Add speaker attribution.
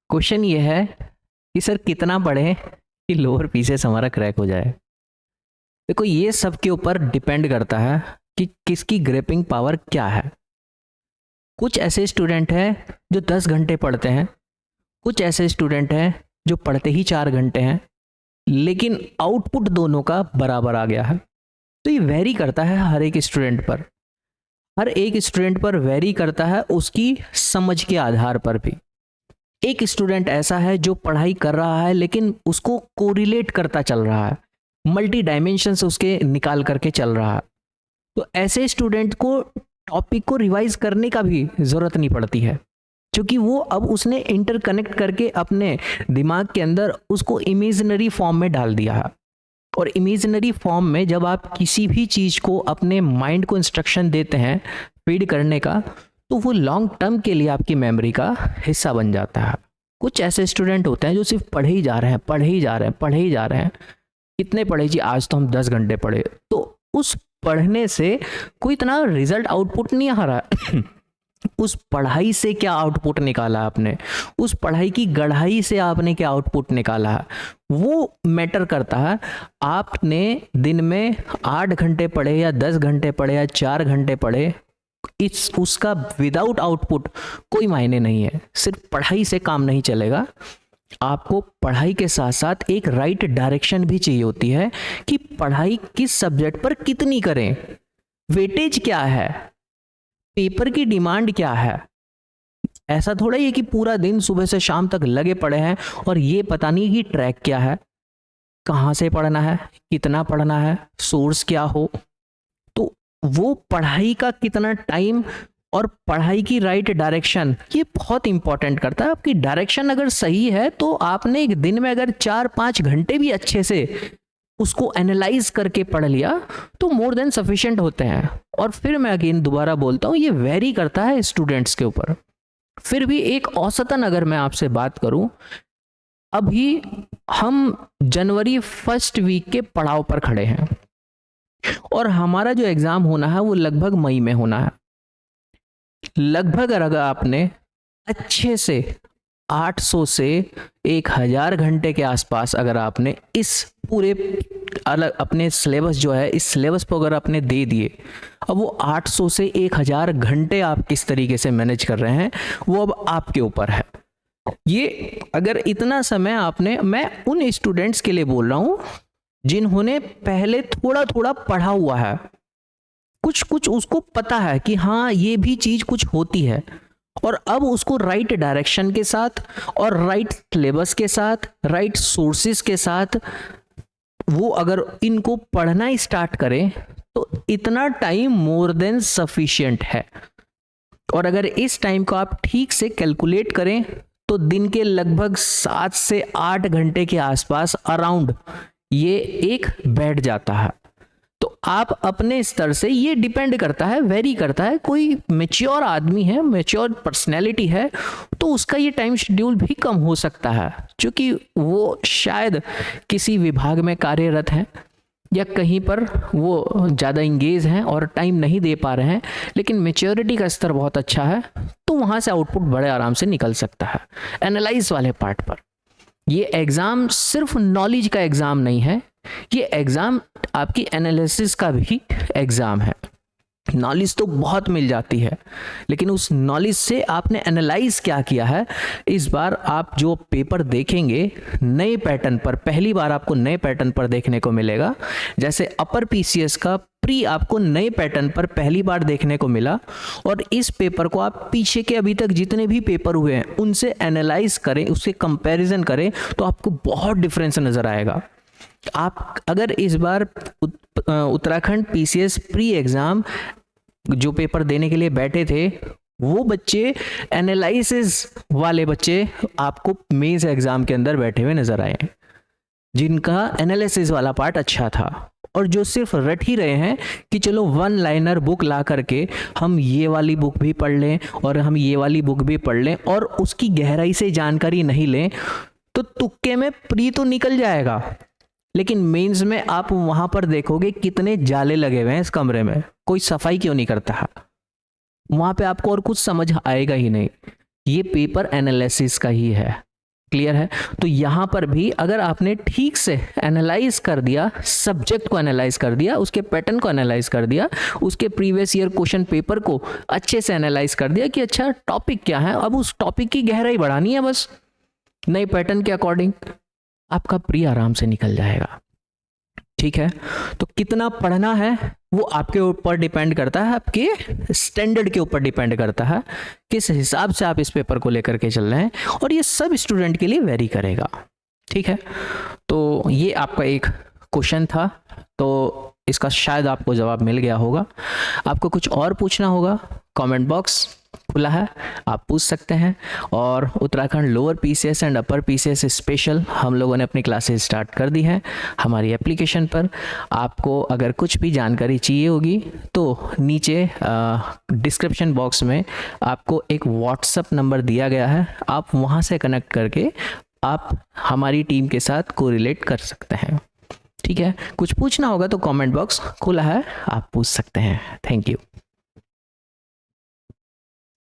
Speaker 1: Question ये है कि सर कितना पढ़े कि लोअर पीसेस हमारा क्रैक हो जाए। देखो ये सब के ऊपर डिपेंड करता है कि किसकी ग्रेपिंग पावर क्या है। कुछ ऐसे स्टूडेंट हैं जो 10 घंटे पढ़ते हैं, कुछ ऐसे स्टूडेंट हैं जो पढ़ते ही 4 घंटे हैं, लेकिन आउटपुट दोनों का बराबर आ गया है। तो ये वेरी करता है हर एक स्टूडेंट पर, हर एक स्टूडेंट पर वेरी करता है उसकी समझ के आधार पर भी। एक स्टूडेंट ऐसा है जो पढ़ाई कर रहा है लेकिन उसको कोरिलेट करता चल रहा है, मल्टी डायमेंशंस उसके निकाल करके चल रहा है। तो ऐसे स्टूडेंट को टॉपिक को रिवाइज करने का भी ज़रूरत नहीं पड़ती है, क्योंकि वो अब उसने इंटरकनेक्ट करके अपने दिमाग के अंदर उसको इमेजिनरी फॉर्म में डाल दिया है। और इमेजिनरी फॉर्म में जब आप किसी भी चीज़ को अपने माइंड को इंस्ट्रक्शन देते हैं फीड करने का, तो वो लॉन्ग टर्म के लिए आपकी मेमोरी का हिस्सा बन जाता है। कुछ ऐसे स्टूडेंट होते हैं जो सिर्फ पढ़े ही जा रहे हैं, पढ़े ही जा रहे हैं, पढ़े ही जा रहे हैं। कितने पढ़े जी? आज तो हम 10 घंटे पढ़े। तो उस पढ़ने से कोई इतना रिजल्ट आउटपुट नहीं आ रहा है। उस पढ़ाई से क्या आउटपुट निकाला आपने, उस पढ़ाई की गढ़ाई से आपने क्या आउटपुट निकाला है, वो मैटर करता है। आपने दिन में 8 घंटे पढ़े या 10 घंटे पढ़े या 4 घंटे पढ़े, इस उसका विदाउट आउटपुट कोई मायने नहीं है। सिर्फ पढ़ाई से काम नहीं चलेगा, आपको पढ़ाई के साथ साथ एक राइट डायरेक्शन भी चाहिए होती है कि पढ़ाई किस सब्जेक्ट पर कितनी करें, वेटेज क्या है, पेपर की डिमांड क्या है। ऐसा थोड़ा ही है कि पूरा दिन सुबह से शाम तक लगे पड़े हैं और ये पता नहीं कि ट्रैक क्या है, कहाँ से पढ़ना है, कितना पढ़ना है, सोर्स क्या हो। तो वो पढ़ाई का कितना टाइम और पढ़ाई की राइट डायरेक्शन, ये बहुत इंपॉर्टेंट करता है। आपकी डायरेक्शन अगर सही है तो आपने एक दिन में अगर 4-5 घंटे भी अच्छे से उसको एनालाइज करके पढ़ लिया तो मोर देन सफिशिएंट होते हैं। और फिर मैं अगेन दोबारा बोलता हूँ, ये वेरी करता है स्टूडेंट्स के ऊपर। फिर भी एक औसतन अगर मैं आपसे बात करूं, अभी हम जनवरी फर्स्ट वीक के पड़ाव पर खड़े हैं और हमारा जो एग्जाम होना है वो लगभग मई में होना है। लगभग अगर आपने अच्छे से 800 से 1000 घंटे के आसपास अगर आपने इस पूरे अलग अपने सिलेबस जो है, इस सिलेबस को अगर आपने दे दिए, अब वो 800 से 1000 घंटे आप किस तरीके से मैनेज कर रहे हैं वो अब आपके ऊपर है। ये अगर इतना समय आपने, मैं उन स्टूडेंट्स के लिए बोल रहा हूं जिन्होंने पहले थोड़ा थोड़ा पढ़ा हुआ है, कुछ कुछ उसको पता है कि हाँ ये भी चीज कुछ होती है, और अब उसको राइट डायरेक्शन के साथ और राइट सिलेबस के साथ, राइट सोर्सेस के साथ वो अगर इनको पढ़ना स्टार्ट करें तो इतना टाइम मोर देन सफिशिएंट है। और अगर इस टाइम को आप ठीक से कैलकुलेट करें तो दिन के लगभग 7 से 8 घंटे के आसपास अराउंड ये एक बैठ जाता है। तो आप अपने स्तर से, ये डिपेंड करता है, वेरी करता है। कोई मैच्योर आदमी है, मैच्योर पर्सनैलिटी है, तो उसका ये टाइम शेड्यूल भी कम हो सकता है, क्योंकि वो शायद किसी विभाग में कार्यरत हैं या कहीं पर वो ज़्यादा इंगेज हैं और टाइम नहीं दे पा रहे हैं, लेकिन मैच्योरिटी का स्तर बहुत अच्छा है, तो वहाँ से आउटपुट बड़े आराम से निकल सकता है। एनालाइज वाले पार्ट पर ये एग्ज़ाम सिर्फ नॉलेज का एग्ज़ाम नहीं है, ये एग्ज़ाम आपकी एनालिसिस का भी एग्ज़ाम है। नॉलेज तो बहुत मिल जाती है, लेकिन उस नॉलेज से आपने एनालाइज क्या किया है। इस बार आप जो पेपर देखेंगे नए पैटर्न पर, पहली बार आपको नए पैटर्न पर देखने को मिलेगा। जैसे अपर पीसीएस का प्री आपको नए पैटर्न पर पहली बार देखने को मिला, और इस पेपर को आप पीछे के अभी तक जितने भी पेपर हुए हैं उनसे एनालाइज करें, उससे कंपैरिजन करें, तो आपको बहुत डिफरेंस नजर आएगा। आप अगर इस बार उत्तराखंड पीसीएस प्री एग्जाम जो पेपर देने के लिए बैठे थे, वो बच्चे एनालिसिस वाले बच्चे आपको मेंस एग्जाम के अंदर बैठे हुए नजर आए, जिनका एनालिसिस वाला पार्ट अच्छा था, और जो सिर्फ रट ही रहे हैं कि चलो वन लाइनर बुक ला करके हम ये वाली बुक भी पढ़ लें और हम ये वाली बुक भी पढ़ लें और उसकी गहराई से जानकारी नहीं लें, तो तुक्के में प्री तो निकल जाएगा, लेकिन मेंस में आप वहां पर देखोगे कितने जाले लगे हुए हैं इस कमरे में, कोई सफाई क्यों नहीं करता है, वहां पे आपको और कुछ समझ आएगा ही नहीं। ये पेपर एनालिसिस का ही है, क्लियर है? तो यहाँ पर भी अगर आपने ठीक से एनालाइज कर दिया, सब्जेक्ट को एनालाइज कर दिया, उसके पैटर्न को एनालाइज कर दिया, उसके प्रीवियस ईयर क्वेश्चन पेपर को अच्छे से एनालाइज कर दिया कि अच्छा टॉपिक क्या है, अब उस टॉपिक की गहराई बढ़ानी है बस नए पैटर्न के अकॉर्डिंग, आपका प्री आराम से निकल जाएगा। ठीक है, तो कितना पढ़ना है वो आपके ऊपर डिपेंड करता है, आपके स्टैंडर्ड के ऊपर डिपेंड करता है, किस हिसाब से आप इस पेपर को लेकर के चल रहे हैं, और ये सब स्टूडेंट के लिए वेरी करेगा। ठीक है, तो ये आपका एक क्वेश्चन था, तो इसका शायद आपको जवाब मिल गया होगा। आपको कुछ और पूछना होगा, कमेंट बॉक्स खुला है, आप पूछ सकते हैं। और Uttarakhand lower PCS and upper PCS special हम लोगों ने अपनी क्लासेस स्टार्ट कर दी हैं हमारी एप्लीकेशन पर। आपको अगर कुछ भी जानकारी चाहिए होगी तो नीचे डिस्क्रिप्शन बॉक्स में आपको एक व्हाट्सएप नंबर दिया गया है, आप वहाँ से कनेक्ट करके आप हमारी टीम के साथ कोरिलेट कर सकते हैं। ठीक है, कुछ पूछना होगा तो कमेंट बॉक्स खुला है, आप पूछ सकते हैं। Thank you.